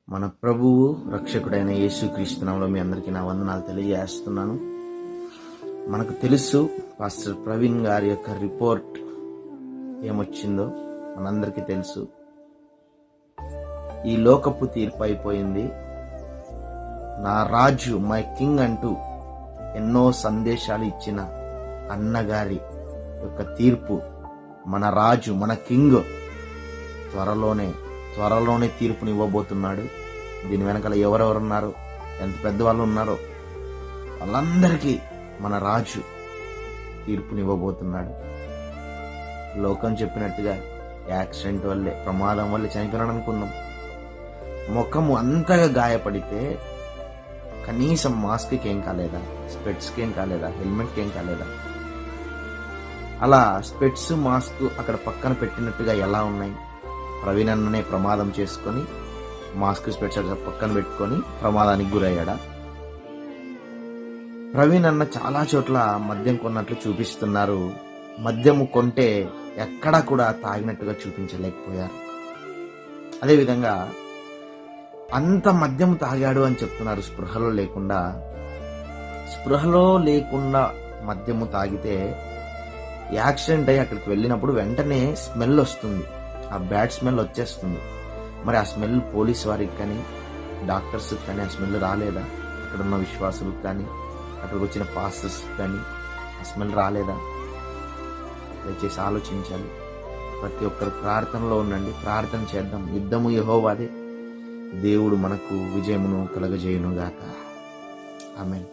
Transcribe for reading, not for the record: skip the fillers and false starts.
మన ప్రభువు రక్షకుడైన యేసుక్రీస్తు నామములో మీ అందరికీ నా వందనాలు తెలియజేస్తున్నాను. మనకు తెలుసు పాస్టర్ ప్రవీణ్ గారి యొక్క రిపోర్ట్ ఏమొచ్చిందో మనందరికీ తెలుసు. ఈ లోకపు తీర్పు అయిపోయింది. నా రాజు మై కింగ్ అంటూ ఎన్నో సందేశాలు ఇచ్చిన అన్నగారి యొక్క తీర్పు, మన రాజు మన కింగ్ త్వరలోనే తీర్పుని ఇవ్వబోతున్నాడు. దీని వెనకాల ఎవరెవరున్నారో, ఎంత పెద్దవాళ్ళు ఉన్నారో వాళ్ళందరికీ మన రాజు తీర్పుని ఇవ్వబోతున్నాడు. లోకం చెప్పినట్టుగా యాక్సిడెంట్ వల్లే, ప్రమాదం వల్లే చనిపోయినాడు అనుకుందాం. ముఖము అంతగా గాయపడితే కనీసం మాస్క్కి ఏం కాలేదా, స్పెట్స్కి ఏం కాలేదా, హెల్మెట్కి ఏం కాలేదా? అలా స్పెట్స్ మాస్క్ అక్కడ పక్కన పెట్టినట్టుగా ఎలా ఉన్నాయి? ప్రవీణ్ అన్ననే ప్రమాదం చేసుకొని మాస్క్ స్పెట్స్ పక్కన పెట్టుకొని ప్రమాదానికి గురయ్యాడా? ప్రవీణ్ అన్న చాలా చోట్ల మద్యం కొన్నట్లు చూపిస్తున్నారు. మద్యము కొంటే ఎక్కడా కూడా తాగినట్టుగా చూపించలేకపోయారు. అదేవిధంగా అంత మద్యం తాగాడు అని చెప్తున్నారు. స్పృహలో లేకుండా మద్యము తాగితే యాక్సిడెంట్ అయ్యి అక్కడికి వెళ్ళినప్పుడు వెంటనే స్మెల్ వస్తుంది, ఆ బ్యాడ్ స్మెల్ వచ్చేస్తుంది. మరి ఆ స్మెల్ పోలీస్ వారికి కానీ డాక్టర్స్కి కానీ ఆ స్మెల్ రాలేదా? అక్కడ ఉన్న విశ్వాసులకు కానీ అక్కడికి వచ్చిన పాస్టర్స్ కానీ ఆ స్మెల్ రాలేదా? దయచేసి ఆలోచించాలి. ప్రతి ఒక్కరు ప్రార్థనలో ఉండండి, ప్రార్థన చేద్దాం. యుద్ధము యెహోవాదే, దేవుడు మనకు విజయమును కలగజేయును గాక. ఆమేన్.